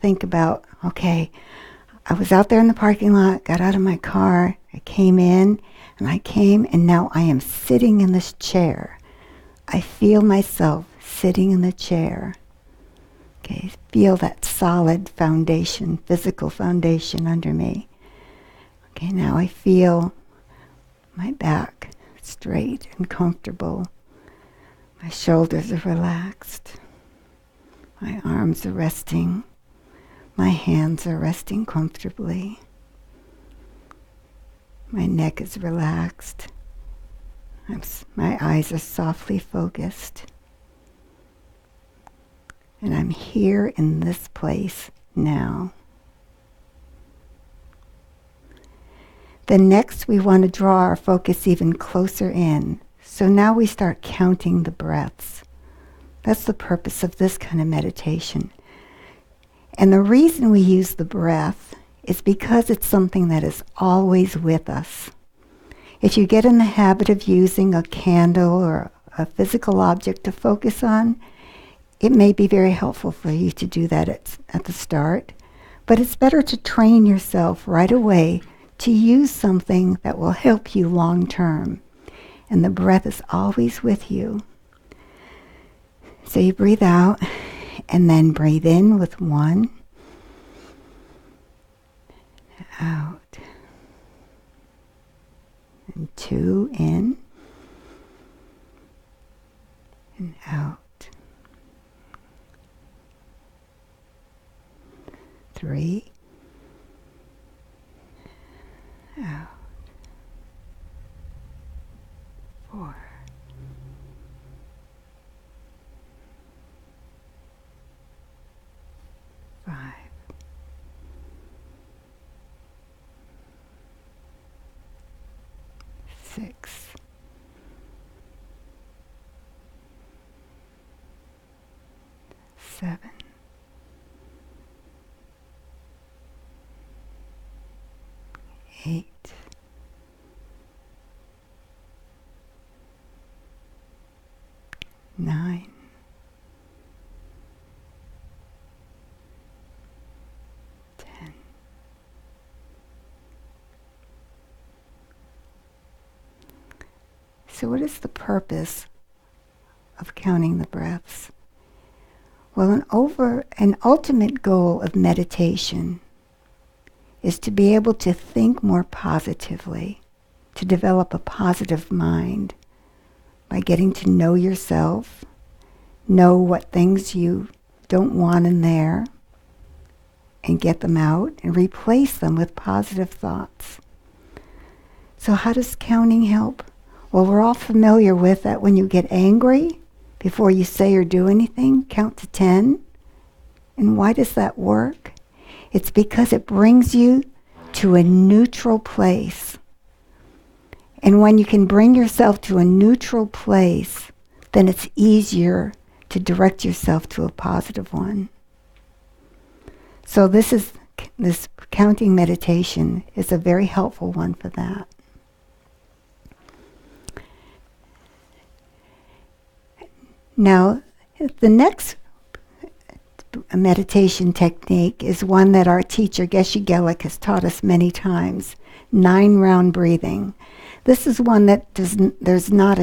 think about, okay, I was out there in the parking lot, got out of my car, I came in, and now I am sitting in this chair. I feel myself sitting in the chair. Okay, feel that solid foundation, physical foundation under me. Okay, now I feel my back straight and comfortable. My shoulders are relaxed. My arms are resting. My hands are resting comfortably. My neck is relaxed. My eyes are softly focused. And I'm here in this place now. Then next we want to draw our focus even closer in. So now we start counting the breaths. That's the purpose of this kind of meditation. And the reason we use the breath is because it's something that is always with us. If you get in the habit of using a candle or a physical object to focus on, it may be very helpful for you to do that at the start. But it's better to train yourself right away to use something that will help you long term. And the breath is always with you. So you breathe out and then breathe in with 1. Out. And 2 in. And out. 3. Out. 4. 5. 6. 7. 8. 9. 10. So what is the purpose of counting the breaths? Well, an ultimate goal of meditation is to be able to think more positively, to develop a positive mind by getting to know yourself, know what things you don't want in there, and get them out and replace them with positive thoughts. So how does counting help? Well, we're all familiar with that when you get angry, before you say or do anything, count to 10. And why does that work? It's because it brings you to a neutral place. And when you can bring yourself to a neutral place, then it's easier to direct yourself to a positive one. So this counting meditation is a very helpful one for that. Now, the next meditation technique is one that our teacher, Geshe Gelik, has taught us many times, 9-round breathing. This is one that there's not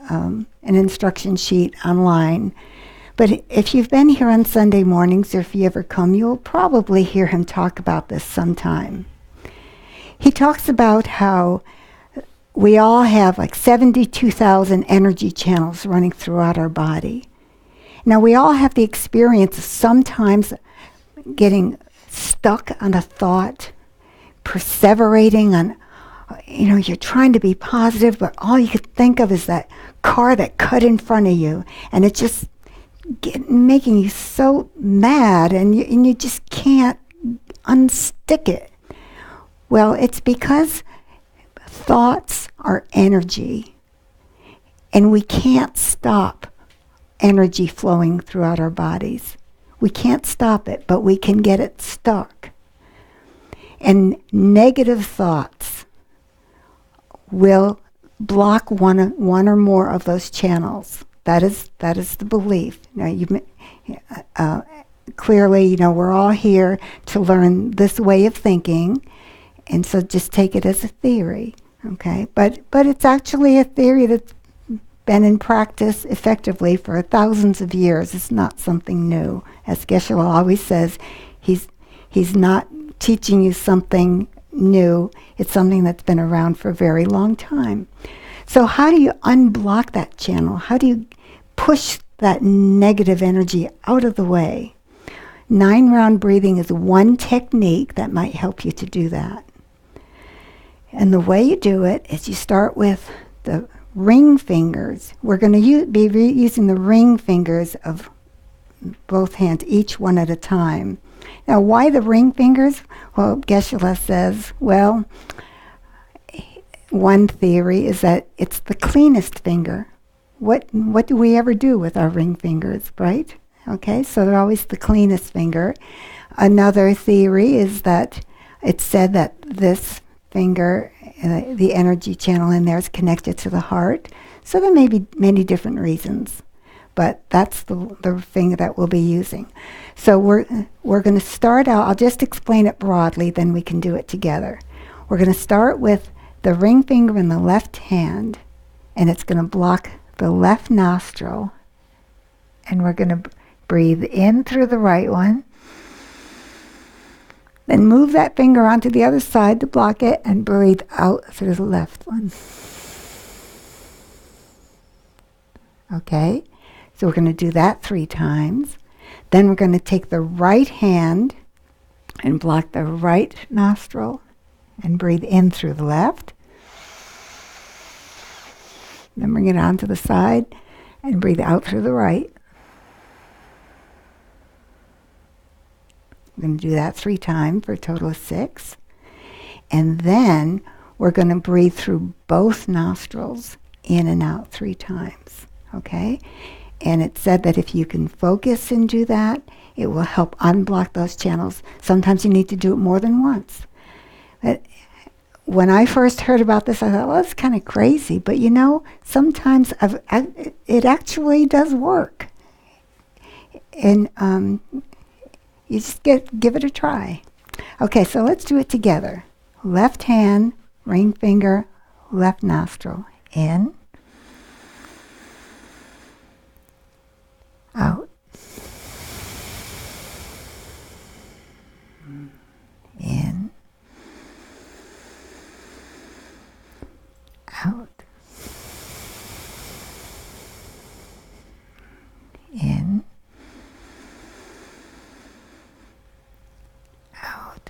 an instruction sheet online. But if you've been here on Sunday mornings, or if you ever come, you'll probably hear him talk about this sometime. He talks about how we all have like 72,000 energy channels running throughout our body. Now, we all have the experience of sometimes getting stuck on a thought, perseverating on, you're trying to be positive, but all you could think of is that car that cut in front of you, and it's just making you so mad, and you just can't unstick it. Well, it's because thoughts are energy, and we can't stop energy flowing throughout our bodies. We can't stop it, but we can get it stuck. And negative thoughts will block one or more of those channels. That is the belief. Now, clearly, we're all here to learn this way of thinking, and so just take it as a theory, okay? But it's actually a theory that's been in practice effectively for thousands of years. It's not something new. As Geshe-la always says, he's not teaching you something new. It's something that's been around for a very long time. So how do you unblock that channel? How do you push that negative energy out of the way? 9-round breathing is one technique that might help you to do that. And the way you do it is you start with the ring fingers. We're going to be using the ring fingers of both hands, each one at a time. Now, why the ring fingers? Well, Geshe-la says, well, one theory is that it's the cleanest finger. What do we ever do with our ring fingers, right? Okay, so they're always the cleanest finger. Another theory is that it's said that this finger, the energy channel in there, is connected to the heart. So there may be many different reasons, but that's the thing that we'll be using. So we're going to start out, I'll just explain it broadly, then we can do it together. We're going to start with the ring finger in the left hand, and it's going to block the left nostril, and we're going to breathe in through the right one. Then move that finger onto the other side to block it and breathe out through the left one. Okay, so we're going to do that 3 times. Then we're going to take the right hand and block the right nostril and breathe in through the left. Then bring it onto the side and breathe out through the right. We're going to do that 3 times for a total of 6. And then we're going to breathe through both nostrils in and out 3 times. Okay? And it's said that if you can focus and do that, it will help unblock those channels. Sometimes you need to do it more than once. But when I first heard about this, I thought, well, that's kind of crazy. But sometimes it actually does work. And you just give it a try. Okay, so let's do it together. Left hand, ring finger, left nostril. In. Out. In. Out. In. Out.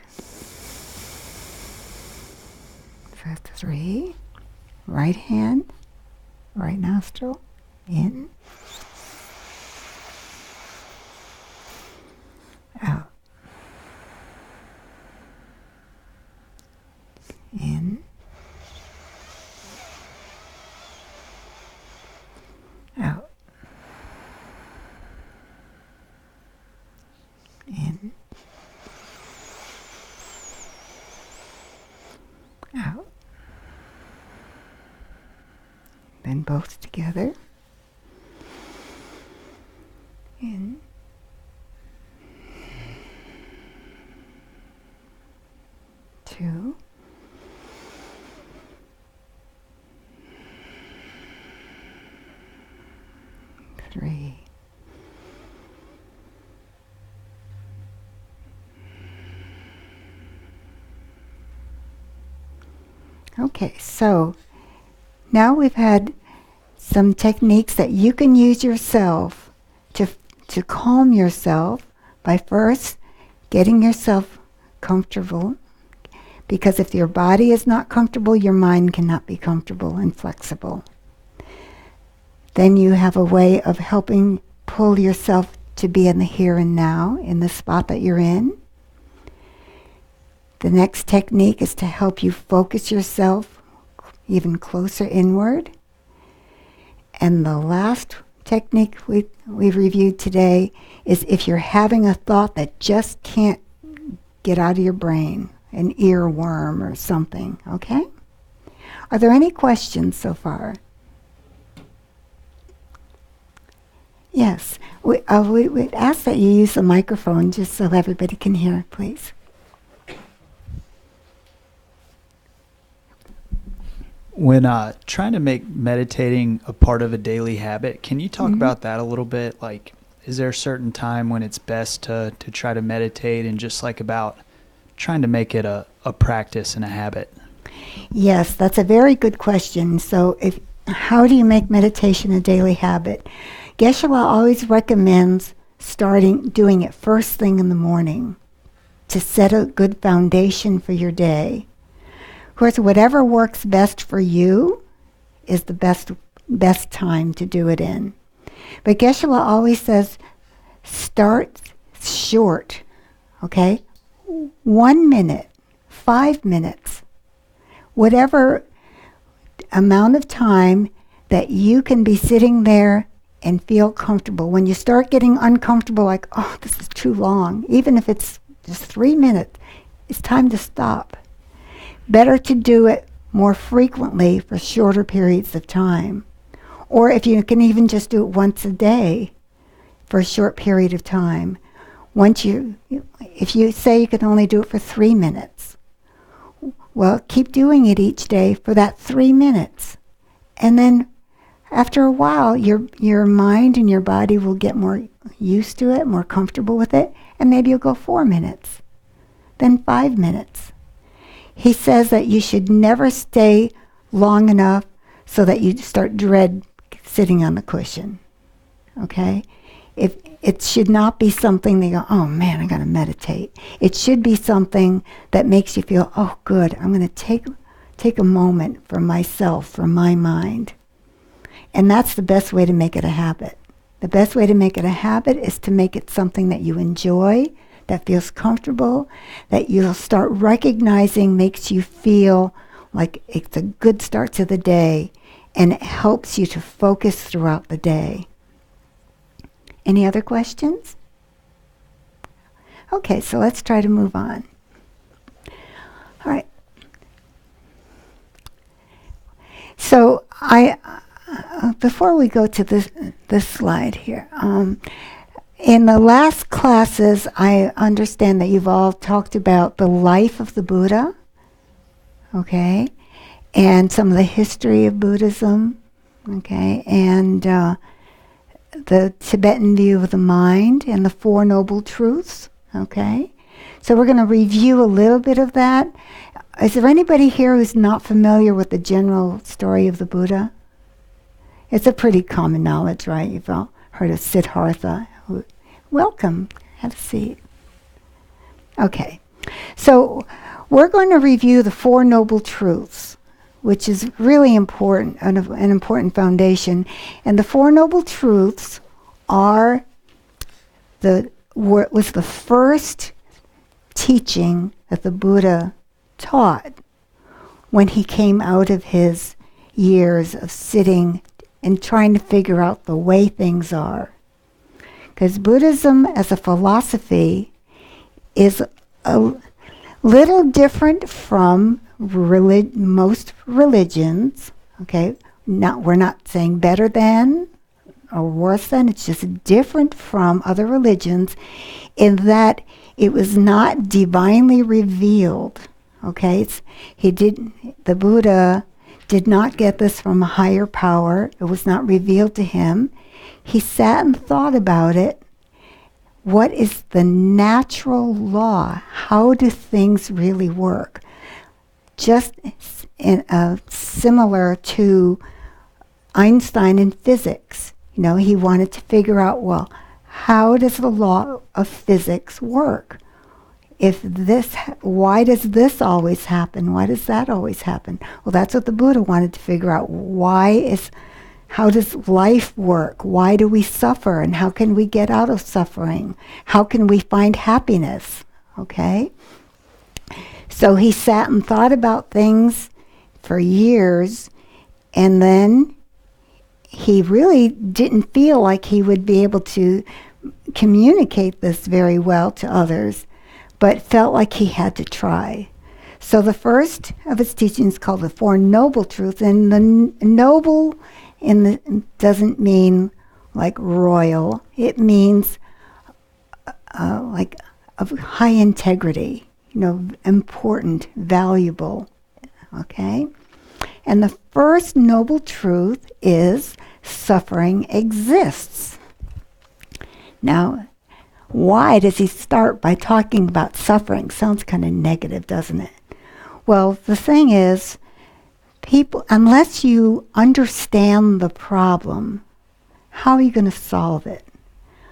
So that's 3. Right hand, right nostril, in. Out. In. Out. In. Out. Then both together. In. 2. 3. Okay, so now we've had some techniques that you can use yourself to calm yourself by first getting yourself comfortable, because if your body is not comfortable, your mind cannot be comfortable and flexible. Then you have a way of helping pull yourself to be in the here and now, in the spot that you're in. The next technique is to help you focus yourself even closer inward. And the last technique we've reviewed today is if you're having a thought that just can't get out of your brain, an earworm or something, okay? Are there any questions so far? Yes. We'd ask that you use the microphone just so everybody can hear, please. When trying to make meditating a part of a daily habit, can you talk about that a little bit? Like, is there a certain time when it's best to try to meditate, and just like about trying to make it a practice and a habit? Yes, that's a very good question. So how do you make meditation a daily habit? Geshe-la always recommends doing it first thing in the morning to set a good foundation for your day. Of course, whatever works best for you is the best time to do it in. But Geshe-la always says, start short, okay? 1 minute, 5 minutes, whatever amount of time that you can be sitting there and feel comfortable. When you start getting uncomfortable, like, oh, this is too long, even if it's just 3 minutes, it's time to stop. Better to do it more frequently for shorter periods of time. Or if you can even just do it once a day for a short period of time. If you say you can only do it for 3 minutes, well, keep doing it each day for that 3 minutes. And then after a while, your mind and your body will get more used to it, more comfortable with it, and maybe you'll go 4 minutes, then 5 minutes. He says that you should never stay long enough so that you start dread sitting on the cushion, okay? If it should not be something that you go, oh man, I gotta meditate. It should be something that makes you feel, oh good, I'm gonna take a moment for myself, for my mind. And that's the best way to make it a habit. The best way to make it a habit is to make it something that you enjoy, that feels comfortable, that you'll start recognizing makes you feel like it's a good start to the day, and it helps you to focus throughout the day. Any other questions? Okay, so let's try to move on. All right. So before we go to this slide here, in the last classes, I understand that you've all talked about the life of the Buddha, okay, and some of the history of Buddhism, okay, and the Tibetan view of the mind and the Four Noble Truths, okay. So we're going to review a little bit of that. Is there anybody here who's not familiar with the general story of the Buddha? It's a pretty common knowledge, right? You've all heard of Siddhartha. Welcome. Have a seat. Okay. So we're going to review the Four Noble Truths, which is really important, an important foundation. And the Four Noble Truths was the first teaching that the Buddha taught when he came out of his years of sitting and trying to figure out the way things are. Because Buddhism as a philosophy is a little different from most religions, okay? We're not saying better than or worse than, it's just different from other religions in that it was not divinely revealed, okay? The Buddha did not get this from a higher power. It was not revealed to him. He sat and thought about it. What is the natural law? How do things really work? Just similar to Einstein in physics. You know, he wanted to figure out, well, how does the law of physics work? Why does this always happen? Why does that always happen? Well, that's what the Buddha wanted to figure out. How does life work? Why do we suffer? And how can we get out of suffering? How can we find happiness? Okay? So he sat and thought about things for years, and then he really didn't feel like he would be able to communicate this very well to others, but felt like he had to try. So the first of his teachings called the Four Noble Truths, and the noble doesn't mean like royal. It means like of high integrity, important, valuable. Okay? And the first noble truth is suffering exists. Now, why does he start by talking about suffering? Sounds kind of negative, doesn't it? Well, the thing is, people, unless you understand the problem, how are you going to solve it?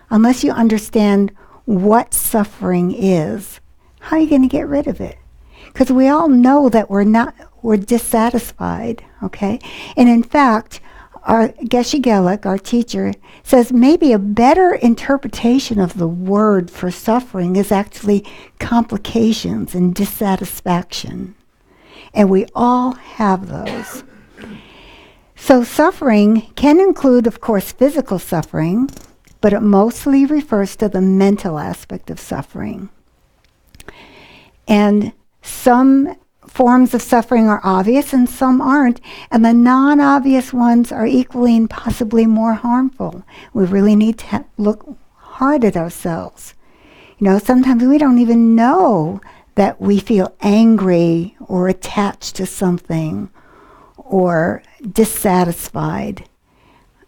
Unless you understand what suffering is, how are you going to get rid of it? Because we all know that we're dissatisfied, okay? And in fact, our Geshe Gelik, our teacher, says maybe a better interpretation of the word for suffering is actually complications and dissatisfaction. And we all have those. So suffering can include, of course, physical suffering, but it mostly refers to the mental aspect of suffering. And some forms of suffering are obvious and some aren't, and the non-obvious ones are equally and possibly more harmful. We really need to look hard at ourselves. Sometimes we don't even know that we feel angry or attached to something or dissatisfied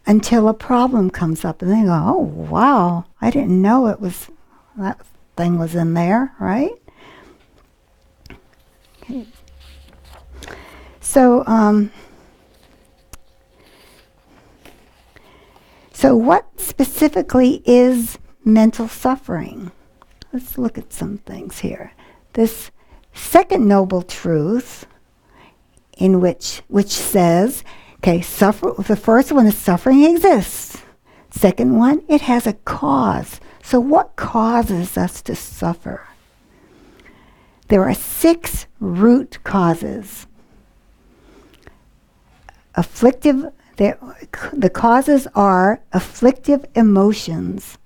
until a problem comes up, and they go, oh, wow, I didn't know that thing was in there, right? Okay. So what specifically is mental suffering? Let's look at some things here. This second noble truth, which says, okay, the first one is suffering exists. Second one, it has a cause. So what causes us to suffer? There are 6 root causes. The causes are afflictive emotions.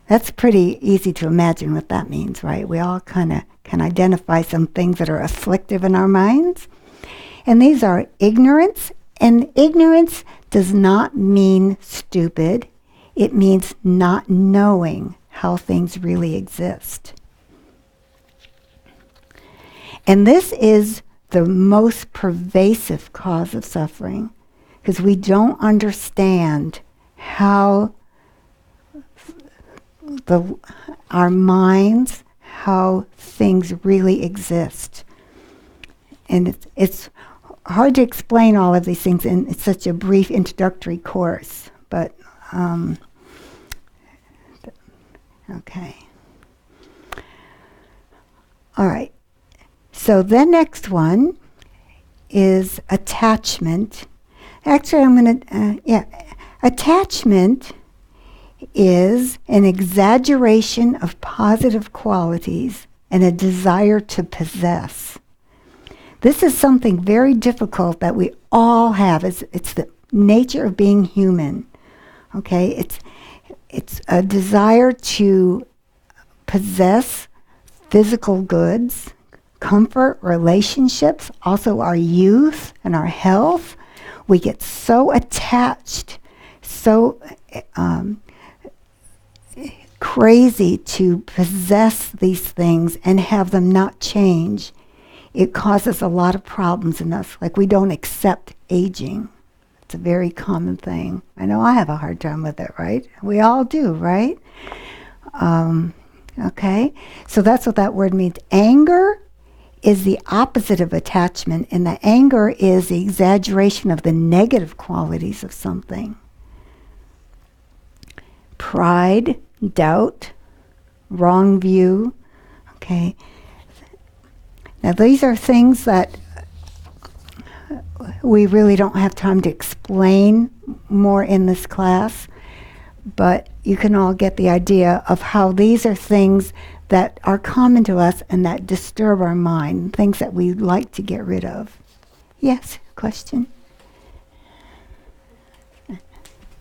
That's pretty easy to imagine what that means, right? We all kind of can identify some things that are afflictive in our minds. And these are ignorance. And ignorance does not mean stupid. It means not knowing how things really exist. And this is the most pervasive cause of suffering, because we don't understand how our minds, how things really exist. And it's hard to explain all of these things in such a brief introductory course, but okay. All right. So the next one is attachment. Actually, I'm going to, attachment is an exaggeration of positive qualities and a desire to possess. This is something very difficult that we all have. It's the nature of being human. Okay, it's a desire to possess physical goods, comfort, relationships, also our youth and our health. We get so attached, so crazy to possess these things and have them not change. It causes a lot of problems in us. Like, we don't accept aging. It's a very common thing. I know I have a hard time with it, right? We all do, right? Okay, so that's what that word means. Anger is the opposite of attachment, and the anger is the exaggeration of the negative qualities of something. Pride, doubt, wrong view. Okay. Now these are things that we really don't have time to explain more in this class, but you can all get the idea of how these are things that are common to us and that disturb our mind, things that we like to get rid of. Yes, question?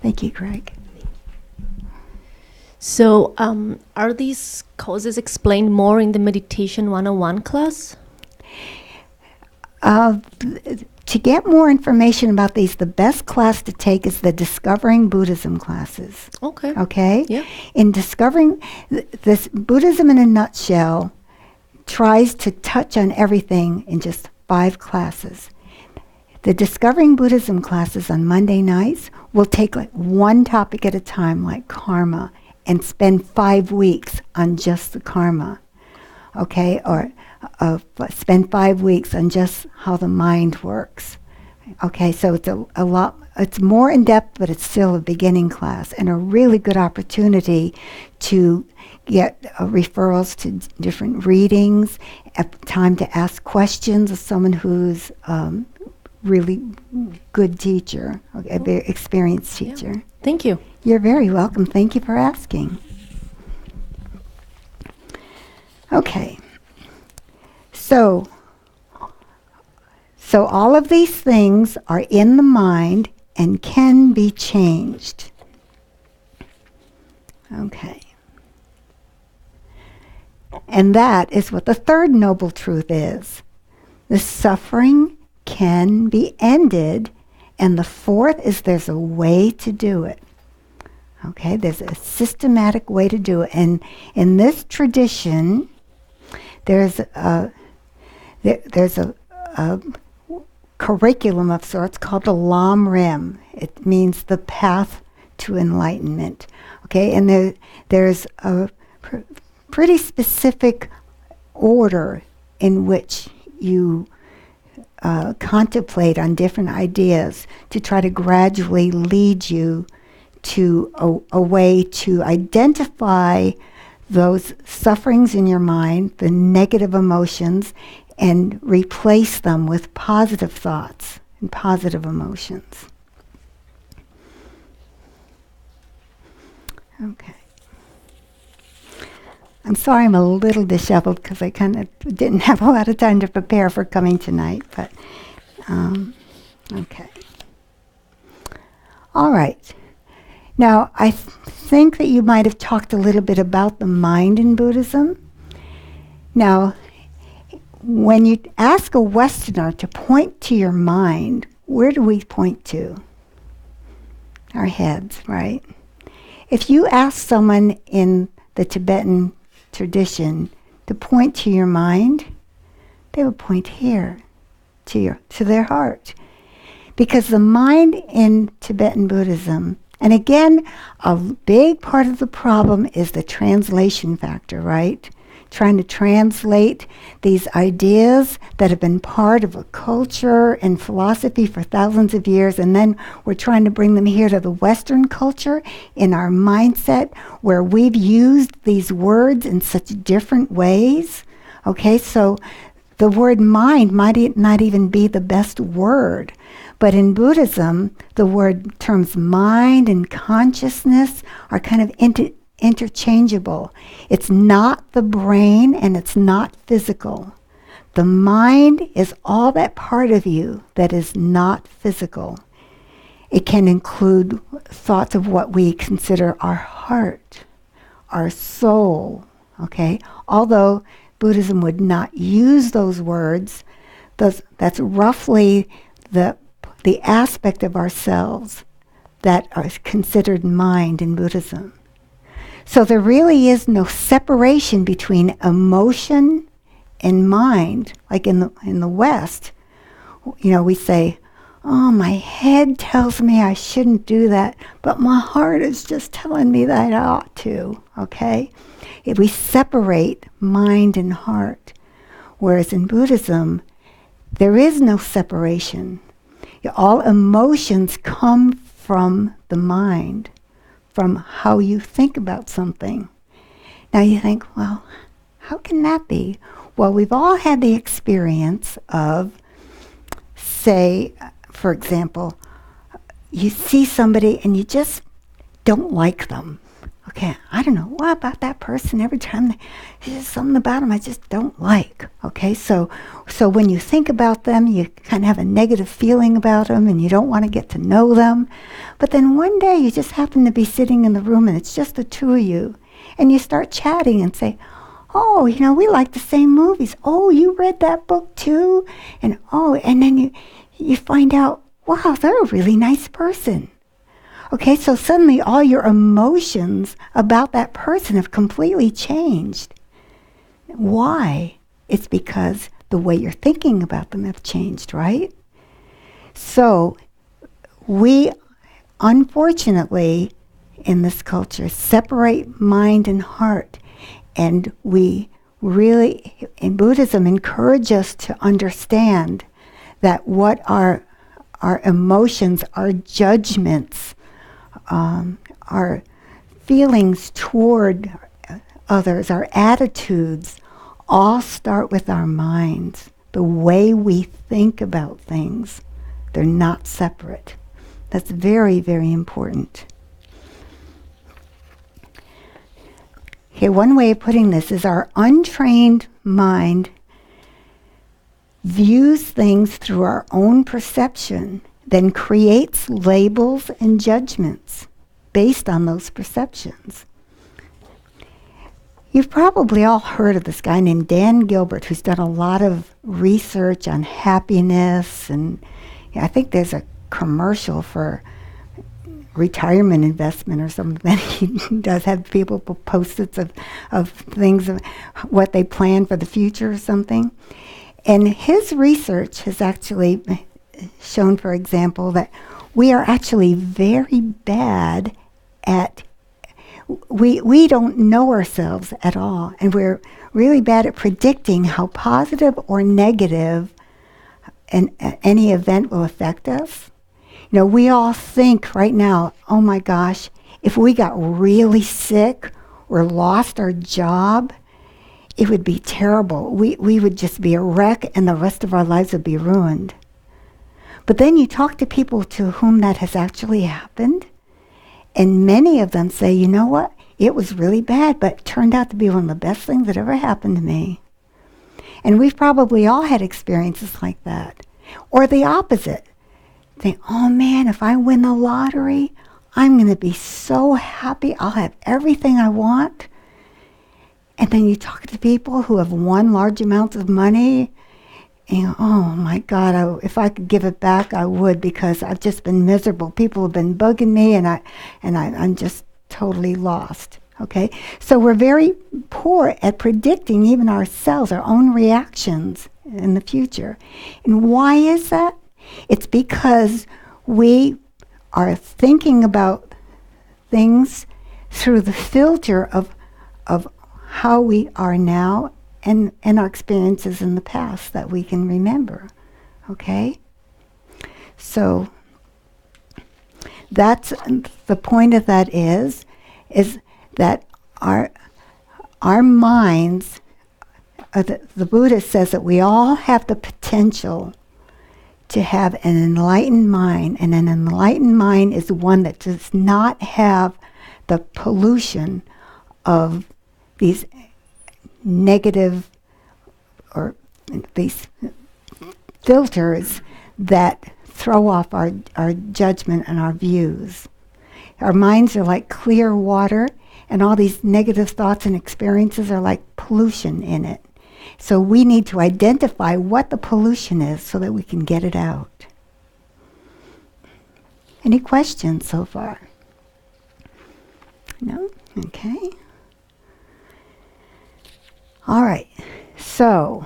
Thank you, Greg. So, are these causes explained more in the Meditation 101 class? To get more information about these, the best class to take is the Discovering Buddhism classes. Okay. Okay? Yeah. In discovering this, Buddhism in a nutshell tries to touch on everything in just 5 classes. The Discovering Buddhism classes on Monday nights will take like one topic at a time, like karma, and spend 5 weeks on just the karma. Okay? Or spend 5 weeks on just how the mind works. Okay, so it's a lot, it's more in depth, but it's still a beginning class and a really good opportunity to get referrals to different readings, time to ask questions of someone who's really good teacher, a very experienced teacher. Yeah. Thank you. You're very welcome. Thank you for asking. Okay. So all of these things are in the mind and can be changed. Okay. And that is what the third noble truth is. The suffering can be ended, and the fourth is there's a way to do it. Okay, there's a systematic way to do it. And in this tradition, there's a curriculum of sorts called the Lam Rim. It means the path to enlightenment. Okay, and there's a pretty specific order in which you contemplate on different ideas to try to gradually lead you to a way to identify those sufferings in your mind, the negative emotions, and replace them with positive thoughts and positive emotions. Okay. I'm sorry I'm a little disheveled because I kind of didn't have a lot of time to prepare for coming tonight, but okay. All right. Now, I think that you might have talked a little bit about the mind in Buddhism. Now, when you ask a Westerner to point to your mind, where do we point to? Our heads, right? If you ask someone in the Tibetan tradition to point to your mind, they would point here, to their heart. Because the mind in Tibetan Buddhism, and again, a big part of the problem is the translation factor, right? Trying to translate these ideas that have been part of a culture and philosophy for thousands of years, and then we're trying to bring them here to the Western culture in our mindset where we've used these words in such different ways. Okay, so the word mind might not even be the best word. But in Buddhism, the terms mind and consciousness are kind of interchangeable. It's not the brain and it's not physical. The mind is all that part of you that is not physical. It can include thoughts of what we consider our heart, our soul, okay? Although Buddhism would not use those words, that's roughly the aspect of ourselves that are considered mind in Buddhism. So there really is no separation between emotion and mind. Like in the West, we say, oh, my head tells me I shouldn't do that, but my heart is just telling me that I ought to, okay? We separate mind and heart. Whereas in Buddhism, there is no separation. All emotions come from the mind, from how you think about something. Now you think, well, how can that be? Well, we've all had the experience of, say, for example, you see somebody and you just don't like them. Okay, I don't know what about that person. Every time there's just something about them I just don't like. Okay, so when you think about them, you kind of have a negative feeling about them and you don't want to get to know them. But then one day you just happen to be sitting in the room and it's just the two of you. And you start chatting and say, oh, we like the same movies. Oh, you read that book too? And then you find out, wow, they're a really nice person. Okay, so suddenly all your emotions about that person have completely changed. Why? It's because the way you're thinking about them have changed, right? So we, unfortunately, in this culture, separate mind and heart. And we really, in Buddhism, encourage us to understand that what our emotions, our judgments, our feelings toward others, our attitudes, all start with our minds. The way we think about things, they're not separate. That's very, very important. Okay, one way of putting this is our untrained mind views things through our own perception, then creates labels and judgments based on those perceptions. You've probably all heard of this guy named Dan Gilbert, who's done a lot of research on happiness, and I think there's a commercial for retirement investment or something that he does have people post-its of things, of what they plan for the future or something. And his research has actually shown, for example, that we are actually very bad at, we don't know ourselves at all, and we're really bad at predicting how positive or negative any event will affect us. You know, we all think right now, oh my gosh, if we got really sick or lost our job, it would be terrible. We would just be a wreck and the rest of our lives would be ruined. But then you talk to people to whom that has actually happened, and many of them say, you know what, it was really bad, but it turned out to be one of the best things that ever happened to me. And we've probably all had experiences like that. Or the opposite. Think, oh man, if I win the lottery, I'm going to be so happy. I'll have everything I want. And then you talk to people who have won large amounts of money, and you go, oh my God, if I could give it back, I would, because I've just been miserable. People have been bugging me, and I'm just totally lost. Okay, so we're very poor at predicting even ourselves, our own reactions in the future. And why is that? It's because we are thinking about things through the filter of how we are now and our experiences in the past that we can remember. Okay? So that's the point of that is that our minds, the Buddha says that we all have the potential to have an enlightened mind, and an enlightened mind is one that does not have the pollution of these negative or these filters that throw off our judgment and our views. Our minds are like clear water, and all these negative thoughts and experiences are like pollution in it. So we need to identify what the pollution is so that we can get it out. Any questions so far? No? Okay. All right. So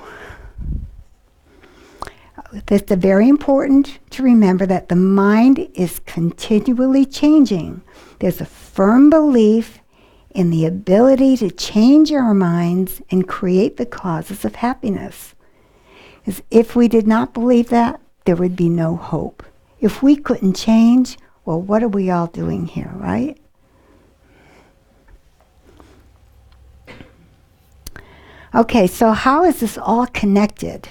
it's very important to remember that the mind is continually changing. There's a firm belief in the ability to change our minds and create the causes of happiness. Because if we did not believe that, there would be no hope. If we couldn't change, well, what are we all doing here, right? Okay, so how is this all connected?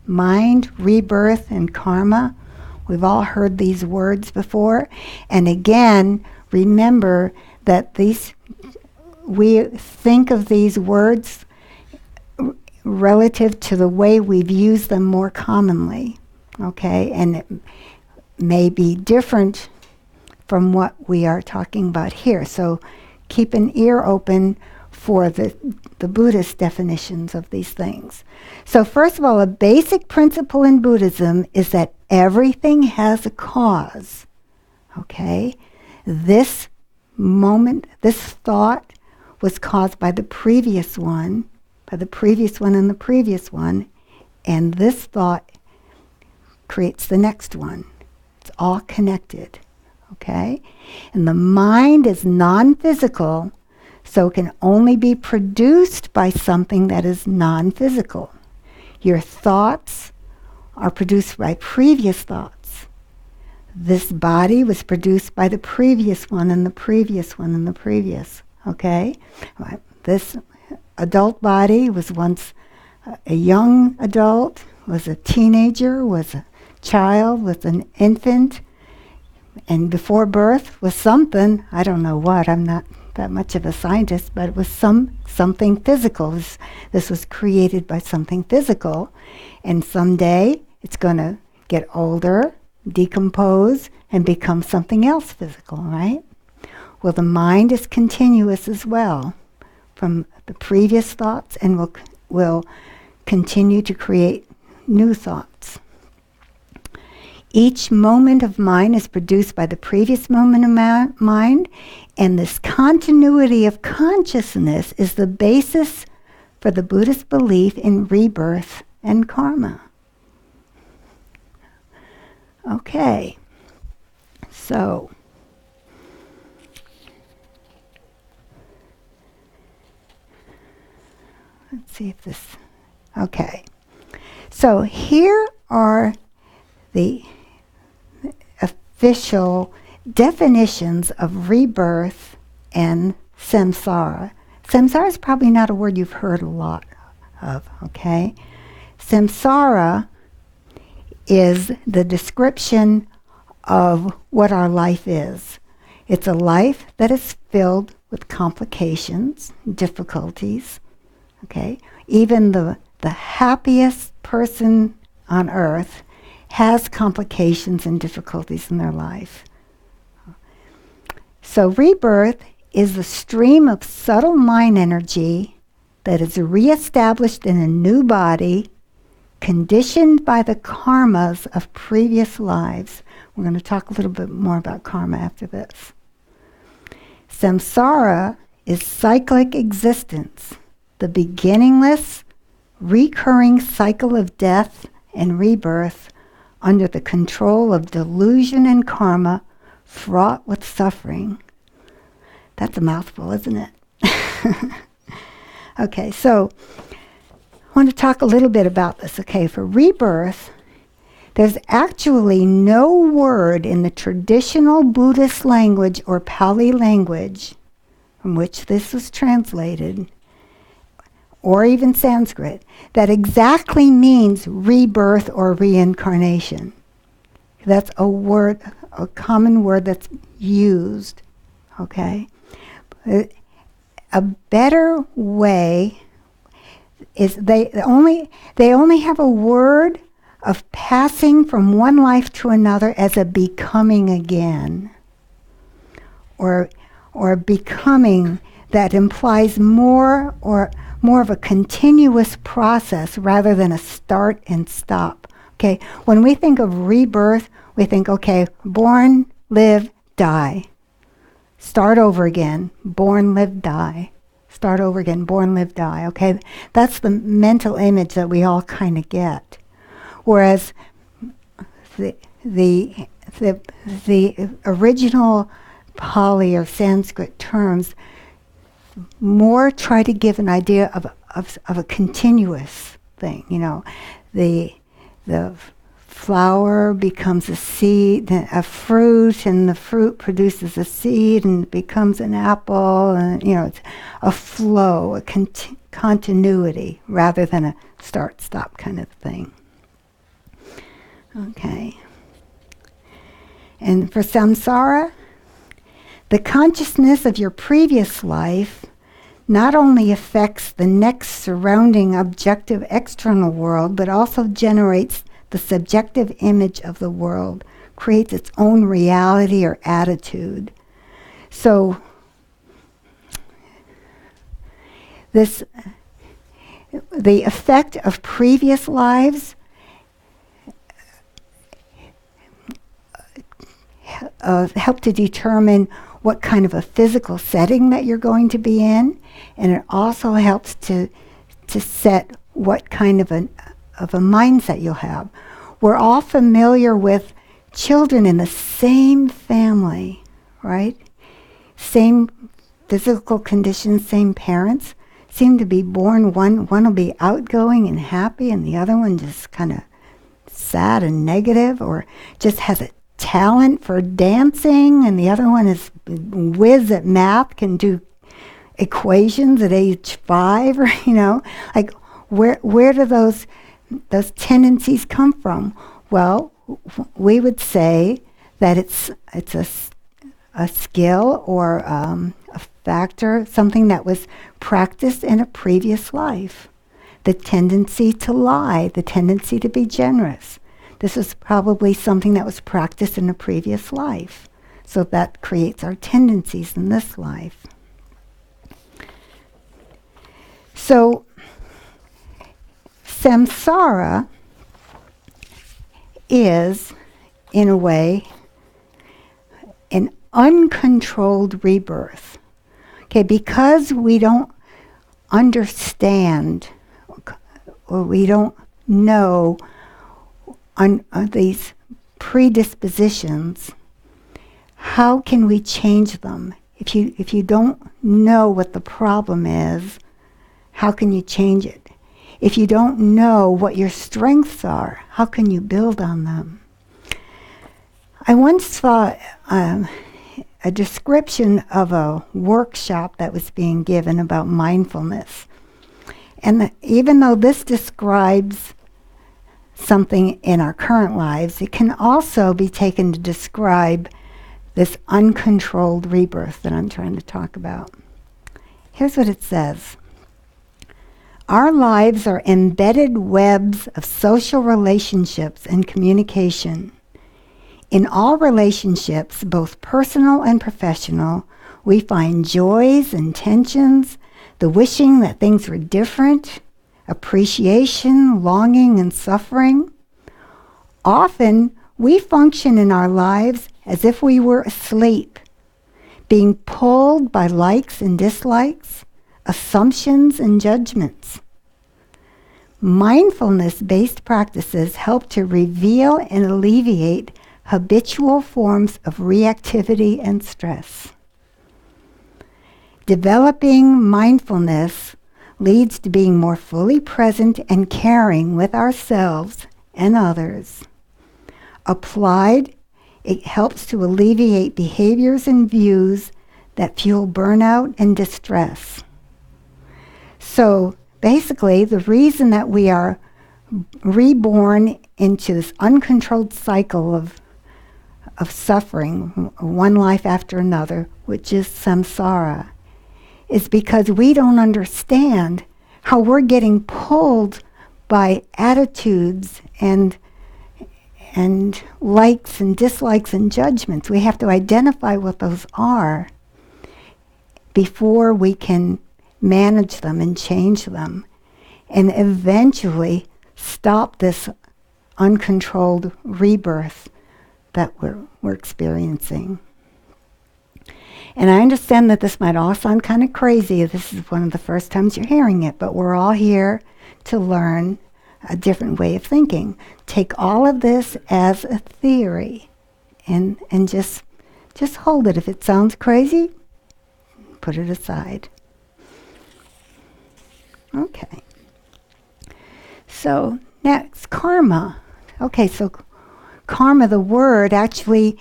Mind, rebirth, and karma. We've all heard these words before. And again, remember that we think of these words relative to the way we've used them more commonly, okay? And it may be different from what we are talking about here. So keep an ear open for the Buddhist definitions of these things. So first of all, a basic principle in Buddhism is that Everything has a cause. Okay? This moment, this thought was caused by the previous one, and the previous one, and this thought creates the next one. It's all connected. Okay? And the mind is non-physical, so it can only be produced by something that is non-physical. Your thoughts are produced by previous thoughts. This body was produced by the previous one and the previous one and the previous. Okay? Right. This adult body was once a young adult, was a teenager, was a child, was an infant, and before birth was something, I don't know what, I'm not that much of a scientist, but it was something physical. This was created by something physical, and someday it's going to get older, decompose, and become something else physical, right? Well, the mind is continuous as well from the previous thoughts, and will continue to create new thoughts. Each moment of mind is produced by the previous moment of mind, and this continuity of consciousness is the basis for the Buddhist belief in rebirth and karma. Okay, so let's see if this, okay. So here are the official definitions of rebirth and samsara. Samsara is probably not a word you've heard a lot of, okay? Samsara is the description of what our life is. It's a life that is filled with complications, difficulties, okay? Even the happiest person on earth has complications and difficulties in their life. So rebirth is the stream of subtle mind energy that is reestablished in a new body, conditioned by the karmas of previous lives. We're going to talk a little bit more about karma after this. Samsara is cyclic existence, the beginningless, recurring cycle of death and rebirth under the control of delusion and karma, fraught with suffering. That's a mouthful, isn't it? Okay, so I want to talk a little bit about this. Okay, for rebirth, there's actually no word in the traditional Buddhist language or Pali language from which this was translated, or even Sanskrit, that exactly means rebirth or reincarnation. That's a word, a common word that's used, okay? A better way is they only have a word of passing from one life to another as a becoming again, or becoming that implies more of a continuous process rather than a start and stop. Okay, when we think of rebirth, we think, okay, born, live, die. Start over again, born, live, die. Start over again, born, live, die. Okay, that's the mental image that we all kind of get. Whereas the original Pali or Sanskrit terms more try to give an idea of a continuous thing. You know, the flower becomes a seed, a fruit, and the fruit produces a seed and becomes an apple, and you know, it's a flow, a continuity rather than a start-stop kind of thing. Okay. And for samsara, the consciousness of your previous life not only affects the next surrounding objective external world, but also generates the subjective image of the world, creates its own reality or attitude. So the effect of previous lives, help to determine what kind of a physical setting that you're going to be in, and it also helps to set what kind of a mindset you'll have. We're all familiar with children in the same family, right? Same physical conditions, same parents, seem to be born, one will be outgoing and happy, and the other one just kind of sad and negative, or just has a talent for dancing, and the other one is whiz at math, can do equations at age 5, or like where do those tendencies come from? Well, we would say that it's a skill or a factor, something that was practiced in a previous life. The tendency to lie, the tendency to be generous. This is probably something that was practiced in a previous life. So that creates our tendencies in this life. So, samsara is, in a way, an uncontrolled rebirth. Okay, because we don't understand or we don't know these predispositions, how can we change them? If you don't know what the problem is, how can you change it? If you don't know what your strengths are, how can you build on them? I once saw a description of a workshop that was being given about mindfulness. And even though this describes something in our current lives, it can also be taken to describe this uncontrolled rebirth that I'm trying to talk about. Here's what it says. Our lives are embedded webs of social relationships and communication. In all relationships, both personal and professional, we find joys and tensions, the wishing that things were different, appreciation, longing, and suffering. Often, we function in our lives as if we were asleep, being pulled by likes and dislikes, assumptions and judgments. Mindfulness-based practices help to reveal and alleviate habitual forms of reactivity and stress. Developing mindfulness leads to being more fully present and caring with ourselves and others. Applied, it helps to alleviate behaviors and views that fuel burnout and distress. So basically, the reason that we are reborn into this uncontrolled cycle of suffering, one life after another, which is samsara, is because we don't understand how we're getting pulled by attitudes and likes and dislikes and judgments. We have to identify what those are before we can manage them and change them, and eventually stop this uncontrolled rebirth that we're experiencing. And I understand that this might all sound kind of crazy. This is one of the first times you're hearing it, but we're all here to learn a different way of thinking. Take all of this as a theory and just hold it. If it sounds crazy, put it aside. Okay. So next, karma. Okay, so karma, the word, actually,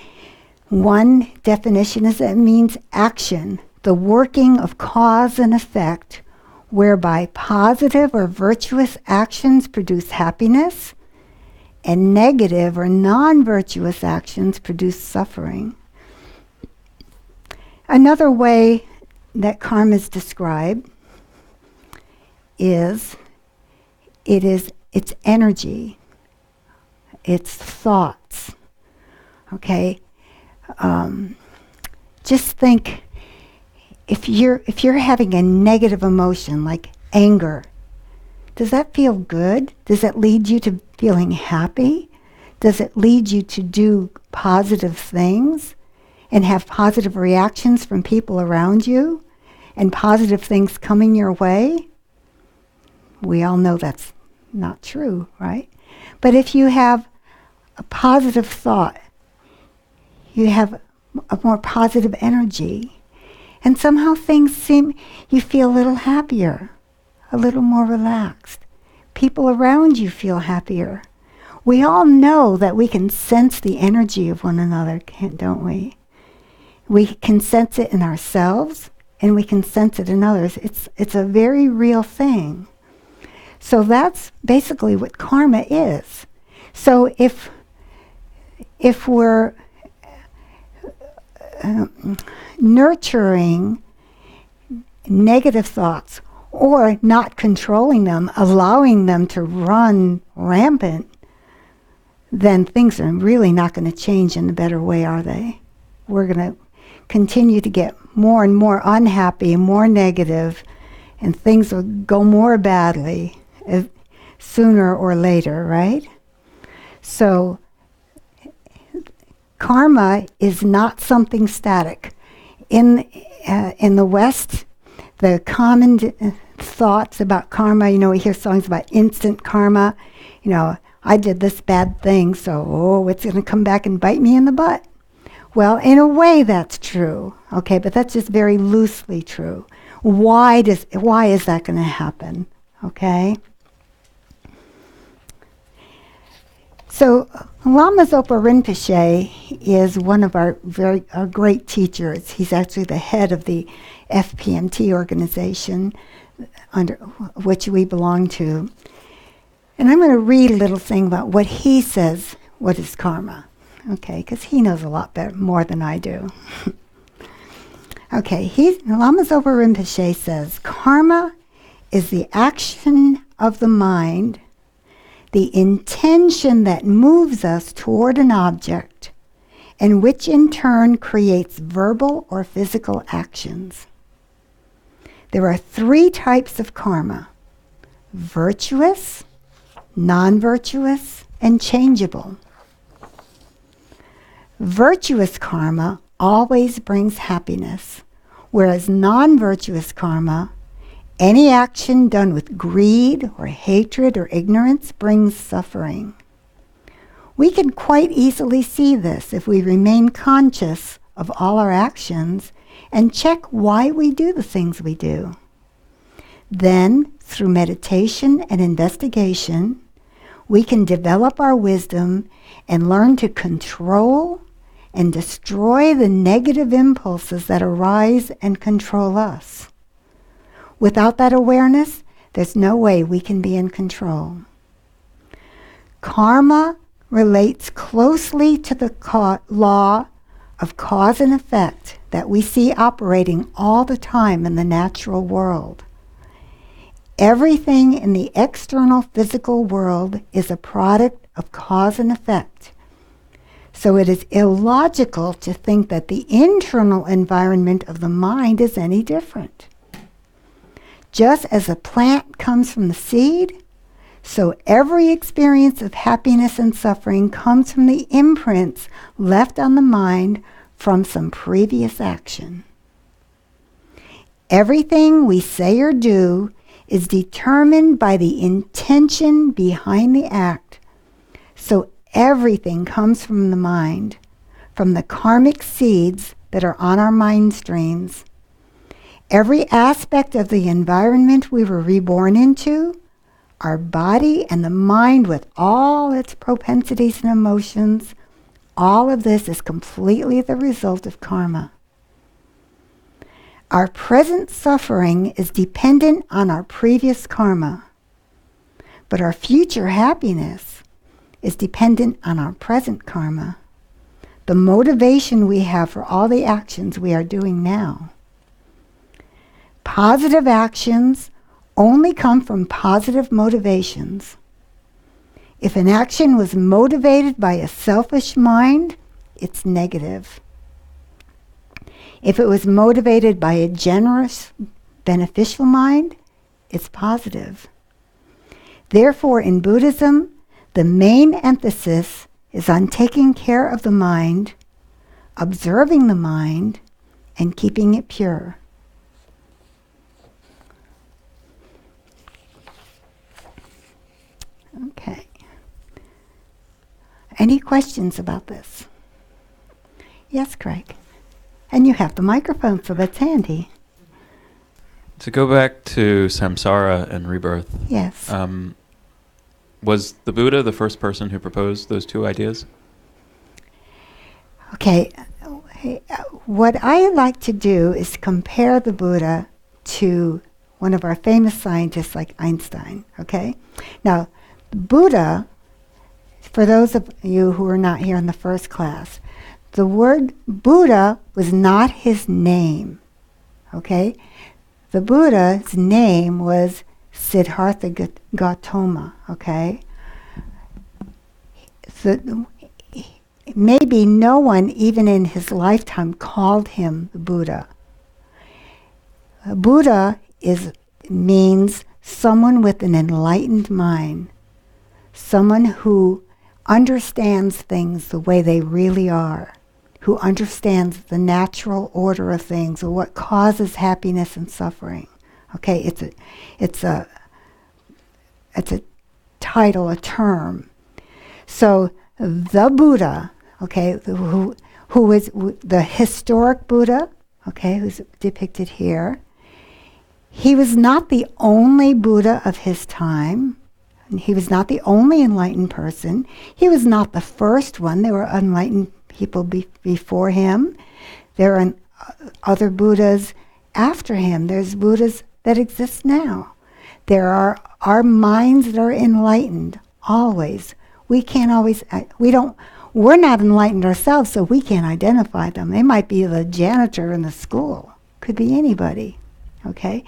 one definition is that it means action, the working of cause and effect, whereby positive or virtuous actions produce happiness, and negative or non-virtuous actions produce suffering. Another way that karma is described is its energy, its thoughts. Okay, just think if you're having a negative emotion like anger, does that feel good? Does it lead you to feeling happy? Does it lead you to do positive things? and have positive reactions from people around you and positive things coming your way, we all know that's not true, right? But if you have a positive thought, you have a more positive energy, and somehow you feel a little happier, a little more relaxed. People around you feel happier. We all know that we can sense the energy of one another, don't we? We can sense it in ourselves, and we can sense it in others. It's a very real thing. So that's basically what karma is. So if we're nurturing negative thoughts or not controlling them, allowing them to run rampant, then things are really not going to change in a better way, are they? We're going to continue to get more and more unhappy, more negative, and things will go more badly sooner or later, right? So karma is not something static. In the West, the common thoughts about karma, we hear songs about instant karma. I did this bad thing, so it's going to come back and bite me in the butt. Well, in a way that's true, okay, but that's just very loosely true. Why is that going to happen, okay? So Lama Zopa Rinpoche is one of our great teachers. He's actually the head of the FPMT organization under which we belong to. And I'm going to read a little thing about what he says, what is karma, okay, because he knows a lot more than I do. Okay, Lama Zopa Rinpoche says, karma is the action of the mind, the intention that moves us toward an object, and which in turn creates verbal or physical actions. There are 3 types of karma: virtuous, non-virtuous, and changeable. Virtuous karma always brings happiness, whereas non-virtuous karma, any action done with greed or hatred or ignorance, brings suffering. We can quite easily see this if we remain conscious of all our actions and check why we do the things we do. Then, through meditation and investigation, we can develop our wisdom and learn to control and destroy the negative impulses that arise and control us. Without that awareness, there's no way we can be in control. Karma relates closely to the law of cause and effect that we see operating all the time in the natural world. Everything in the external physical world is a product of cause and effect. So it is illogical to think that the internal environment of the mind is any different. Just as a plant comes from the seed, so every experience of happiness and suffering comes from the imprints left on the mind from some previous action. Everything we say or do is determined by the intention behind the act. So everything comes from the mind, from the karmic seeds that are on our mind streams. Every aspect of the environment we were reborn into, our body and the mind with all its propensities and emotions, all of this is completely the result of karma. Our present suffering is dependent on our previous karma, but our future happiness is dependent on our present karma, the motivation we have for all the actions we are doing now. Positive actions only come from positive motivations. If an action was motivated by a selfish mind, it's negative. If it was motivated by a generous, beneficial mind, it's positive. Therefore, in Buddhism, the main emphasis is on taking care of the mind, observing the mind, and keeping it pure. Okay. Any questions about this? Yes, Craig. And you have the microphone, so that's handy. To go back to samsara and rebirth, Yes. was the Buddha the first person who proposed those two ideas? Okay. What I like to do is compare the Buddha to one of our famous scientists like Einstein. Okay? Now, Buddha, for those of you who were not here in the first class, the word Buddha was not his name. Okay? The Buddha's name was Siddhartha Gautama. Okay? So maybe no one, even in his lifetime, called him the Buddha. Buddha means someone with an enlightened mind, someone who understands things the way they really are, who understands the natural order of things or what causes happiness and suffering. Okay, it's a title, a term. So the Buddha, okay, who is the historic Buddha, okay, who's depicted here, he was not the only Buddha of his time. He was not the only enlightened person. He was not the first one. There were enlightened people before him. There are other Buddhas after him. There's Buddhas that exist now. There are our minds that are enlightened, always. We can't always, we're not enlightened ourselves, so we can't identify them. They might be the janitor in the school. Could be anybody, okay?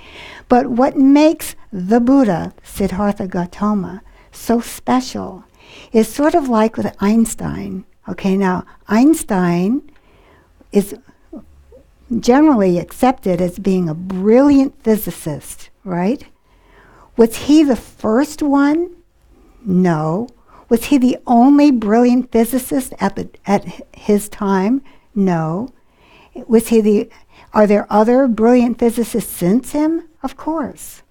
But what makes the Buddha, Siddhartha Gautama, so special is sort of like with Einstein. Okay, now, Einstein is generally accepted as being a brilliant physicist, right? Was he the first one? No. Was he the only brilliant physicist at his time? No. Are there other brilliant physicists since him? Of course.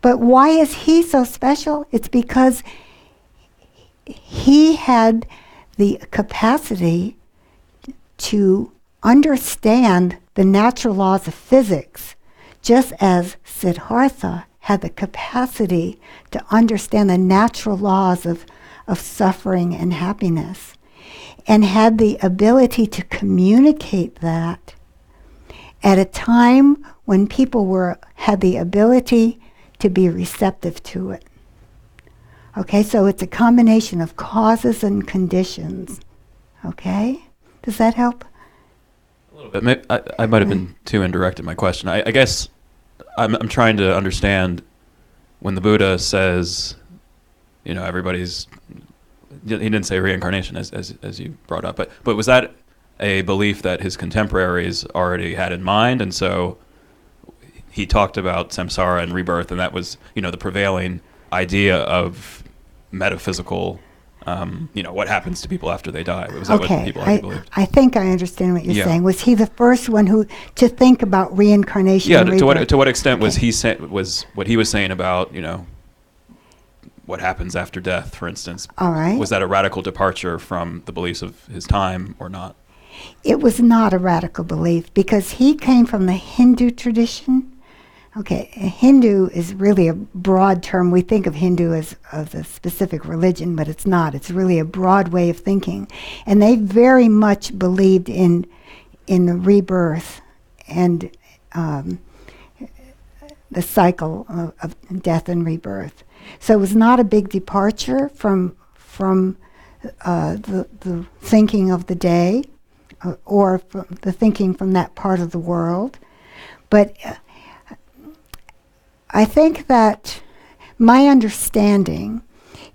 But why is he so special? It's because he had the capacity to understand the natural laws of physics, just as Siddhartha had the capacity to understand the natural laws of suffering and happiness, and had the ability to communicate that at a time when people had the ability to be receptive to it. Okay, so it's a combination of causes and conditions. Okay? Does that help? A little bit. I might have been too indirect in my question. I guess I'm trying to understand when the Buddha says, everybody's. He didn't say reincarnation as you brought up, but was that a belief that his contemporaries already had in mind, and so he talked about samsara and rebirth, and that was the prevailing idea of metaphysical, what happens to people after they die? Was that what people already believed? I think I understand what you're saying. Was he the first one to think about reincarnation? Yeah. To what extent was what he was saying about what happens after death, for instance? All right. Was that a radical departure from the beliefs of his time or not? It was not a radical belief because he came from the Hindu tradition. Okay, Hindu is really a broad term. We think of Hindu as a specific religion, but it's not. It's really a broad way of thinking. And they very much believed in the rebirth and the cycle of death and rebirth. So it was not a big departure from the thinking of the day or from the thinking from that part of the world. But I think that my understanding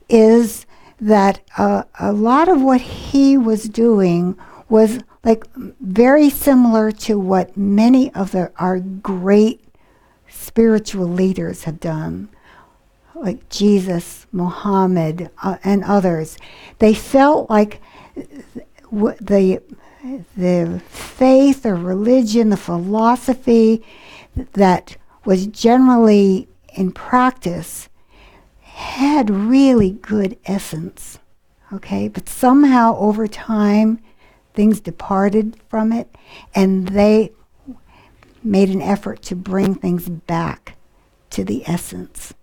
is that a lot of what he was doing was like very similar to what many of our great spiritual leaders have done, like Jesus, Muhammad, and others. They felt like the faith or religion, the philosophy that was generally in practice had really good essence, okay? But somehow over time, things departed from it, and they made an effort to bring things back to the essence.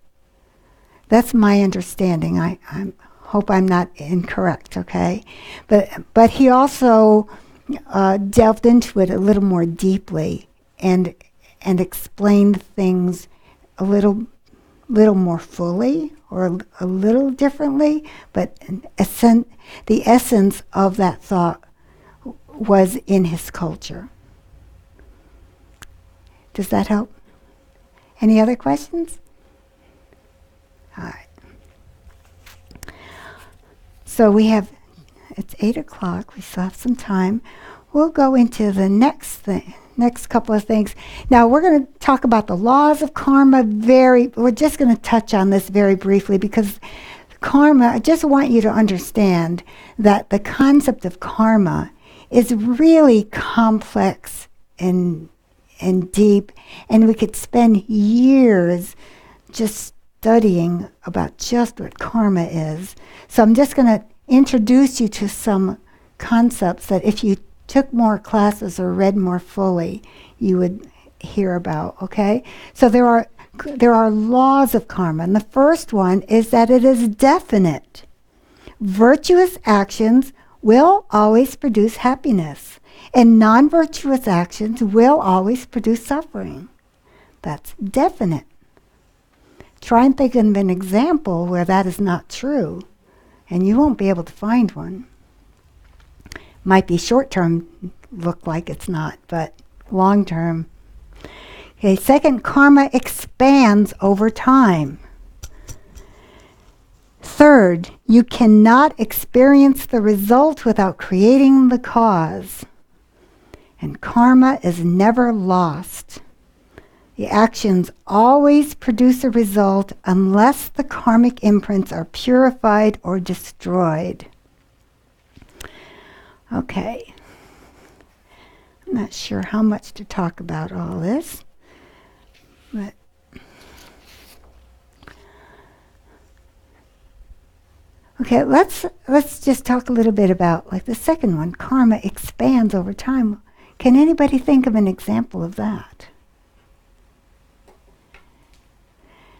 That's my understanding. I hope I'm not incorrect, okay? But he also delved into it a little more deeply and explained things a little more fully or a little differently, but the essence of that thought was in his culture. Does that help? Any other questions? All right. So it's 8 o'clock. We still have some time. We'll go into the next couple of things. Now we're going to talk about the laws of karma. We're just going to touch on this very briefly because karma, I just want you to understand that the concept of karma is really complex and deep, and we could spend years just studying about just what karma is. So I'm just going to introduce you to some concepts that if you took more classes or read more fully, you would hear about, okay? So there are laws of karma, and the first one is that it is definite. Virtuous actions will always produce happiness, and non-virtuous actions will always produce suffering. That's definite. Try and think of an example where that is not true, and you won't be able to find one. Might be short-term, look like it's not, but long-term. Okay, second, karma expands over time. Third, you cannot experience the result without creating the cause. And karma is never lost. The actions always produce a result unless the karmic imprints are purified or destroyed. Okay. I'm not sure how much to talk about all this, but okay, let's just talk a little bit about like the second one, karma expands over time. Can anybody think of an example of that?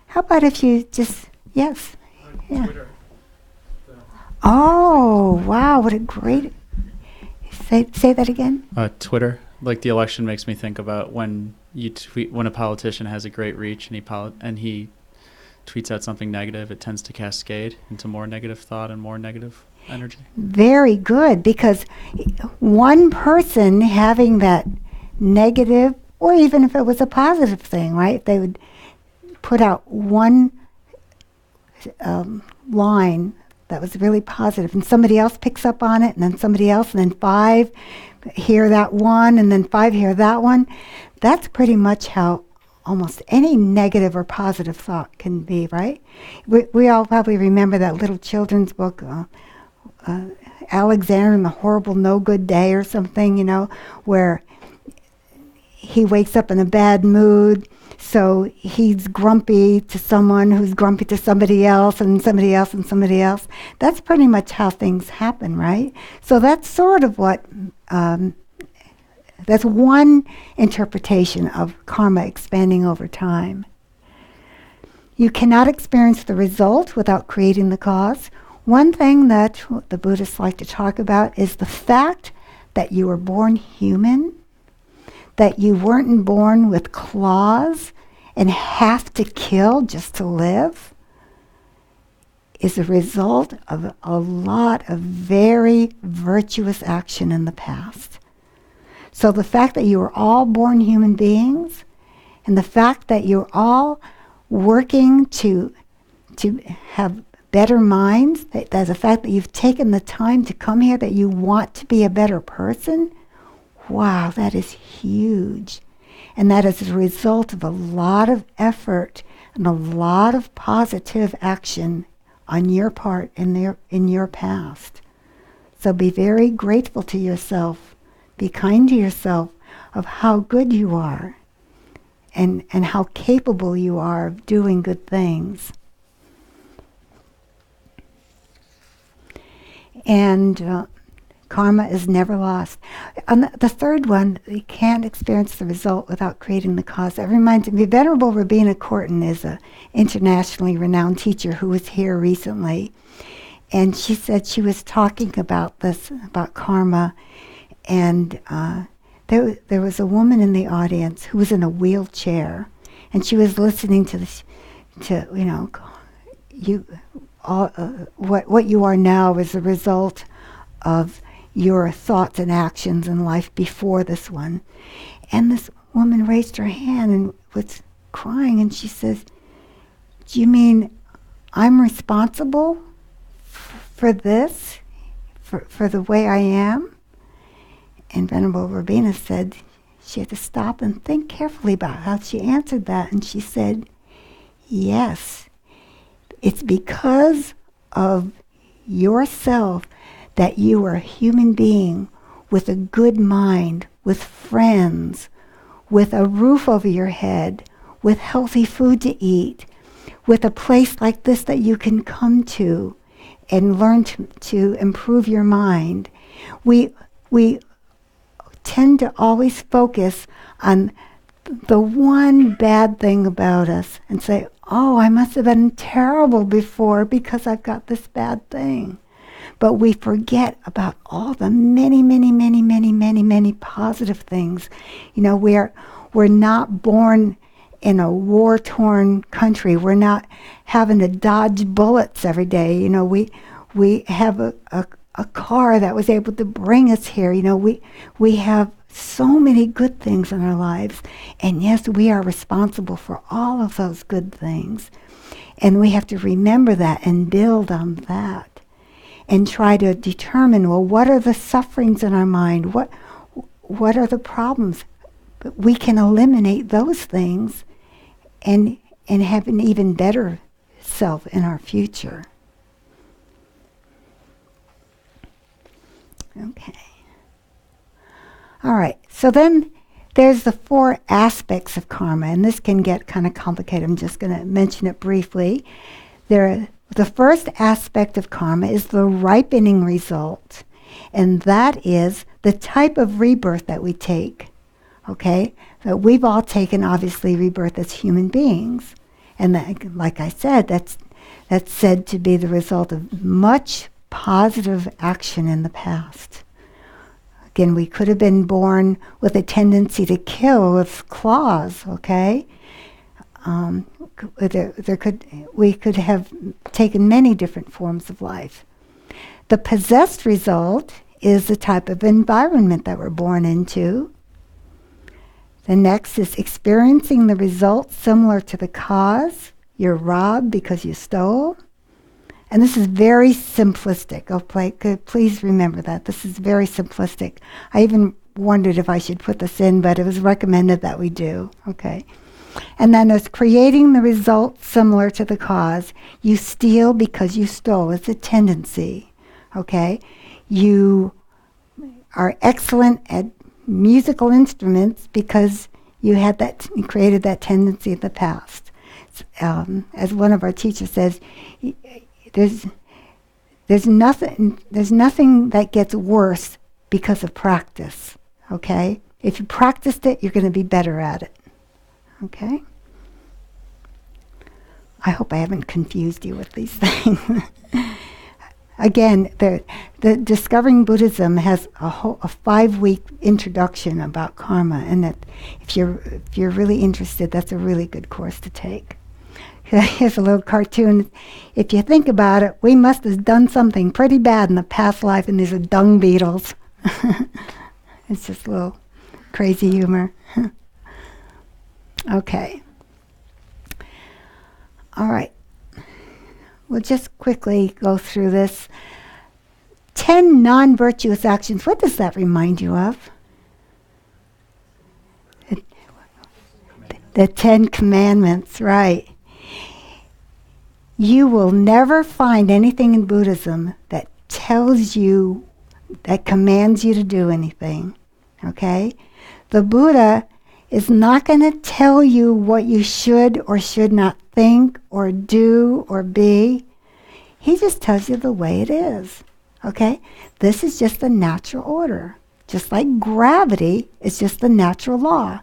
How about if you just, yes. Yeah. Twitter. Oh, wow, what a great, say that again? Twitter, like the election makes me think about when you tweet, when a politician has a great reach and he tweets out something negative, it tends to cascade into more negative thought and more negative energy. Very good, because one person having that negative, or even if it was a positive thing, right? They would put out one line that was really positive, and somebody else picks up on it, and then somebody else, and then 5 hear that one, and then 5 hear that one. That's pretty much how almost any negative or positive thought can be, right? We all probably remember that little children's book, Alexander and the Horrible No Good Day or something, where he wakes up in a bad mood, so he's grumpy to someone who's grumpy to somebody else and somebody else and somebody else. That's pretty much how things happen, right? So that's sort of what, that's one interpretation of karma expanding over time. You cannot experience the result without creating the cause. One thing that the Buddhists like to talk about is the fact that you were born human, that you weren't born with claws and have to kill just to live, is a result of a lot of very virtuous action in the past. So the fact that you were all born human beings, and the fact that you're all working to have better minds, that the fact that you've taken the time to come here, that you want to be a better person, wow, that is huge. And that is a result of a lot of effort and a lot of positive action on your part in your past. So be very grateful to yourself Be kind to yourself of how good you are and how capable you are of doing good things. And karma is never lost. On the third one, you can't experience the result without creating the cause. That reminds me, Venerable Rabina Corton is an internationally renowned teacher who was here recently. And she said she was talking about this, about karma, and there was a woman in the audience who was in a wheelchair, and she was listening to this, what you are now is a result of your thoughts and actions in life before this one. And this woman raised her hand and was crying, and she says, "Do you mean I'm responsible for this, for the way I am?" And Venerable Rabina said she had to stop and think carefully about how she answered that. And she said, "Yes, it's because of yourself that you are a human being with a good mind, with friends, with a roof over your head, with healthy food to eat, with a place like this that you can come to and learn to improve your mind." We tend to always focus on the one bad thing about us and say, "Oh, I must have been terrible before because I've got this bad thing." But we forget about all the many, many, many, many, many, many positive things. We're not born in a war-torn country. We're not having to dodge bullets every day. We have a car that was able to bring us here. We have so many good things in our lives. And yes, we are responsible for all of those good things. And we have to remember that and build on that. And try to determine, well, what are the sufferings in our mind? What are the problems? But we can eliminate those things and have an even better self in our future. Okay. All right. So then there's the 4 aspects of karma, and this can get kind of complicated. I'm just going to mention it briefly. The first aspect of karma is the ripening result, and that is the type of rebirth that we take. Okay? So we've all taken, obviously, rebirth as human beings. And that, like I said, that's said to be the result of much positive action in the past. Again, we could have been born with a tendency to kill with claws, okay? We could have taken many different forms of life. The possessed result is the type of environment that we're born into. The next is experiencing the result similar to the cause. You're robbed because you stole. And this is very simplistic. Please remember that. This is very simplistic. I even wondered if I should put this in, but it was recommended that we do. Okay. And then there's creating the result similar to the cause. You steal because you stole. It's a tendency. Okay. You are excellent at musical instruments because you created that tendency in the past. As one of our teachers says, there's nothing that gets worse because of practice. Okay? If you practiced it, you're going to be better at it. Okay? I hope I haven't confused you with these things. Again, the Discovering Buddhism has a 5-week introduction about karma, and that if you're really interested, that's a really good course to take. Here's a little cartoon. If you think about it, we must have done something pretty bad in the past life, and these are dung beetles. It's just a little crazy humor. Okay. All right. We'll just quickly go through this. 10 non-virtuous actions. What does that remind you of? The 10 Commandments, right. You will never find anything in Buddhism that tells you, that commands you to do anything. okay? The Buddha is not going to tell you what you should or should not think or do or be. He just tells you the way it is, okay? This is just the natural order. Just like gravity is just the natural law.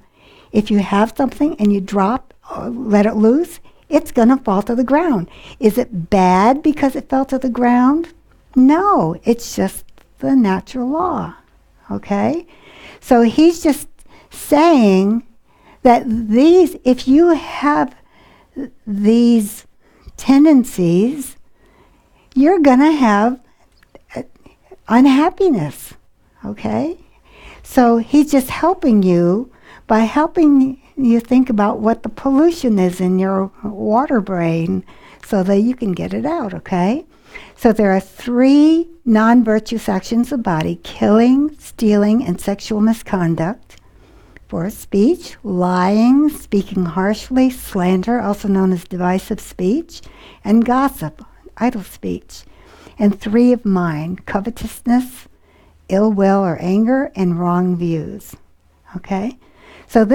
If you have something and you drop or let it loose, it's going to fall to the ground. Is it bad because it fell to the ground? No, it's just the natural law, okay? So he's just saying that if you have these tendencies, you're going to have unhappiness, okay? So he's just helping you by helping you think about what the pollution is in your water brain so that you can get it out, okay? So there are 3 non-virtuous actions of the body: killing, stealing, and sexual misconduct. For speech: lying, speaking harshly, slander, also known as divisive speech, and gossip, idle speech. And 3 of mind: covetousness, ill will or anger, and wrong views. Okay? So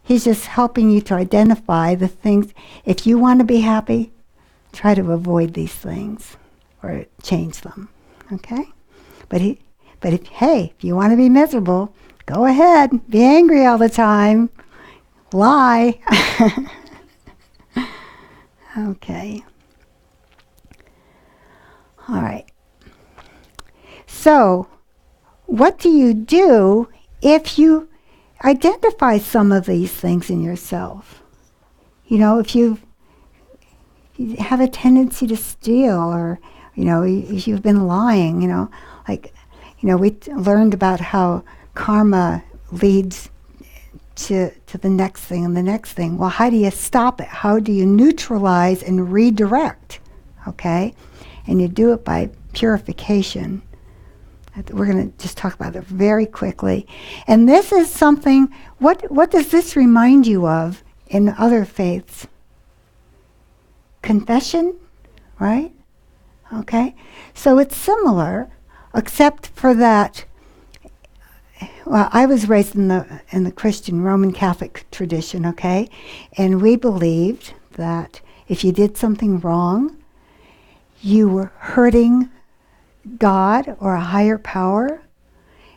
he's just helping you to identify the things. If you want to be happy, try to avoid these things or change them. Okay? But if you want to be miserable, go ahead. Be angry all the time. Lie. Okay. All right. So, what do you do if you identify some of these things in yourself? You know, if you have a tendency to steal, or, you know, if you've been lying, you know, like, you know, we learned about how karma leads to the next thing and the next thing. Well, how do you stop it? How do you neutralize and redirect? Okay? And you do it by purification. We're going to just talk about it very quickly. And this is something, what does this remind you of in other faiths? Confession, right? Okay? So it's similar, except for that. Well, I was raised in the Christian Roman Catholic tradition, okay? And we believed that if you did something wrong, you were hurting God or a higher power,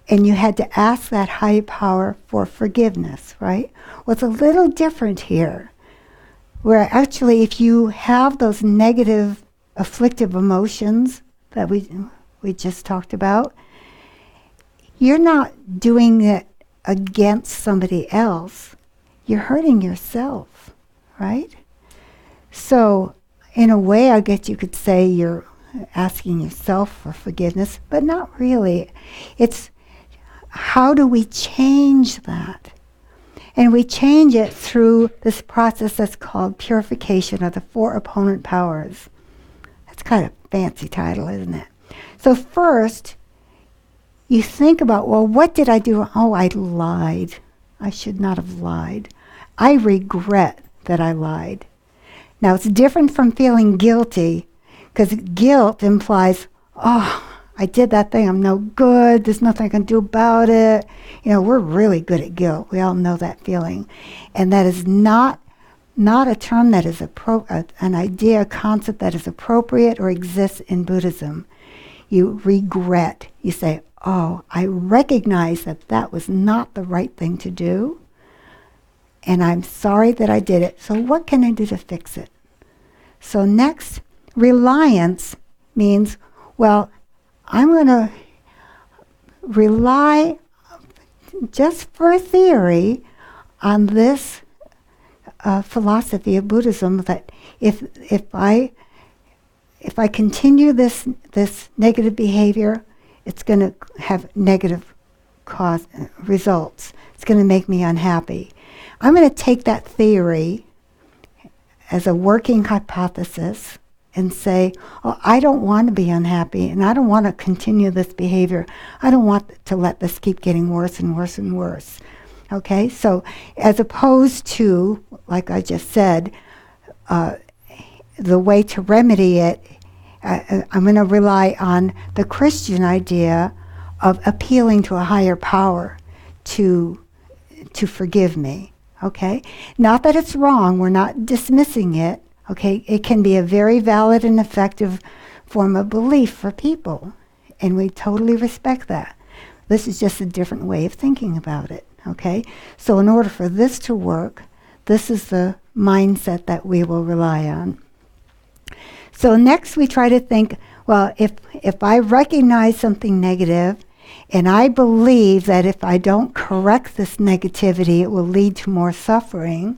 and you had to ask that higher power for forgiveness, right? Well, it's a little different here, where actually if you have those negative afflictive emotions that we just talked about, you're not doing it against somebody else. You're hurting yourself, right? So in a way, I guess you could say you're asking yourself for forgiveness, but not really. It's how do we change that? And we change it through this process that's called purification of the 4 opponent powers. That's kind of a fancy title, isn't it? So first, you think about, well, what did I do? Oh, I lied. I should not have lied. I regret that I lied. Now, it's different from feeling guilty, because guilt implies, oh, I did that thing. I'm no good. There's nothing I can do about it. You know, we're really good at guilt. We all know that feeling. And that is not a term that is an idea, a concept that is appropriate or exists in Buddhism. You regret. You say, oh, I recognize that was not the right thing to do, and I'm sorry that I did it. So what can I do to fix it? So next, reliance means, well, I'm going to rely just for a theory on this philosophy of Buddhism that if I continue this negative behavior, it's going to have negative results. It's going to make me unhappy. I'm going to take that theory as a working hypothesis and say, oh, I don't want to be unhappy, and I don't want to continue this behavior. I don't want to let this keep getting worse and worse and worse. Okay, so as opposed to, like I just said, the way to remedy it, I'm going to rely on the Christian idea of appealing to a higher power to forgive me. Okay? Not that it's wrong. We're not dismissing it. Okay? It can be a very valid and effective form of belief for people. And we totally respect that. This is just a different way of thinking about it. Okay? So in order for this to work, this is the mindset that we will rely on. So next we try to think, well, if I recognize something negative, and I believe that if I don't correct this negativity, it will lead to more suffering,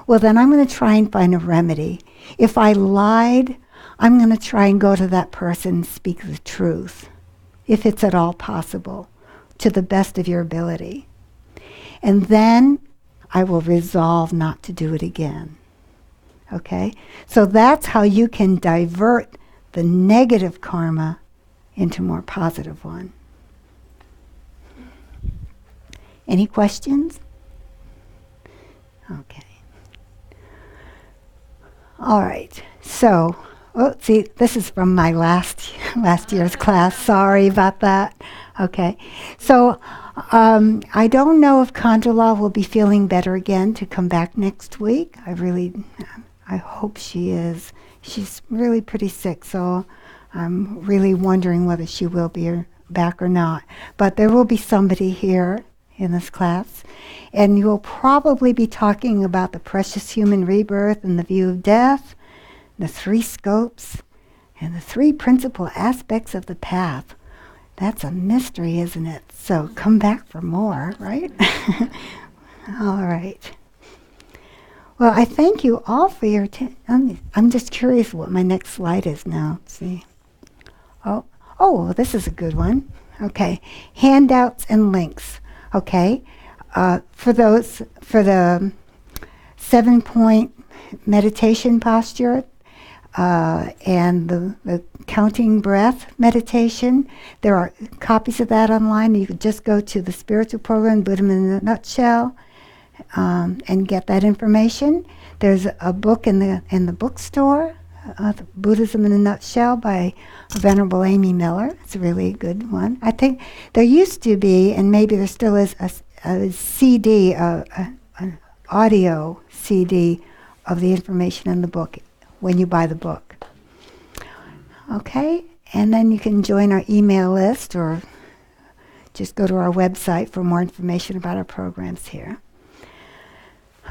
well, then I'm going to try and find a remedy. If I lied, I'm going to try and go to that person and speak the truth, if it's at all possible, to the best of your ability. And then I will resolve not to do it again. Okay? So that's how you can divert the negative karma into more positive one. Any questions? Okay. All right. So, see, this is from my last year's class. Sorry about that. Okay. So, I don't know if Kandala will be feeling better again to come back next week. I hope she is. She's really pretty sick, so I'm really wondering whether she will be back or not. But there will be somebody here in this class, and you'll probably be talking about the precious human rebirth and the view of death, the three scopes, and the three principal aspects of the path. That's a mystery, isn't it? So come back for more, right? All right. Well, I thank you all for your attention. I'm just curious what my next slide is now. Let's see. Oh, this is a good one. Okay. Handouts and links. Okay. For the 7-point meditation posture, and the counting breath meditation. There are copies of that online. You could just go to the spiritual program, Buddhism in a Nutshell, and get that information. There's a book in the bookstore, Buddhism in a Nutshell by Venerable Amy Miller. It's a really good one. I think there used to be, and maybe there still is, a CD, an audio CD of the information in the book when you buy the book. Okay, and then you can join our email list or just go to our website for more information about our programs here.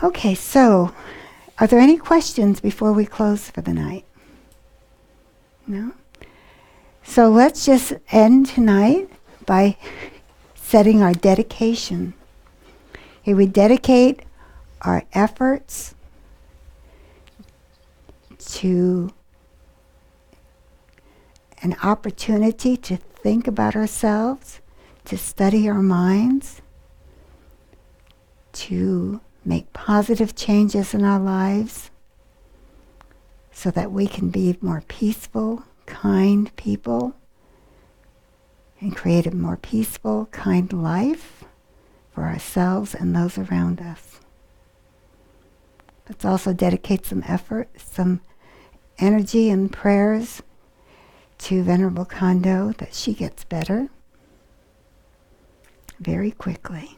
Okay, so are there any questions before we close for the night? No? So let's just end tonight by setting our dedication. Here we dedicate our efforts to an opportunity to think about ourselves, to study our minds, to make positive changes in our lives so that we can be more peaceful, kind people and create a more peaceful, kind life for ourselves and those around us. Let's also dedicate some effort, some energy and prayers to Venerable Kondo that she gets better very quickly.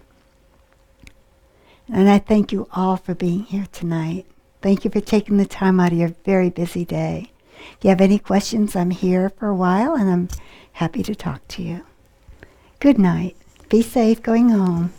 And I thank you all for being here tonight. Thank you for taking the time out of your very busy day. If you have any questions, I'm here for a while and I'm happy to talk to you. Good night. Be safe going home.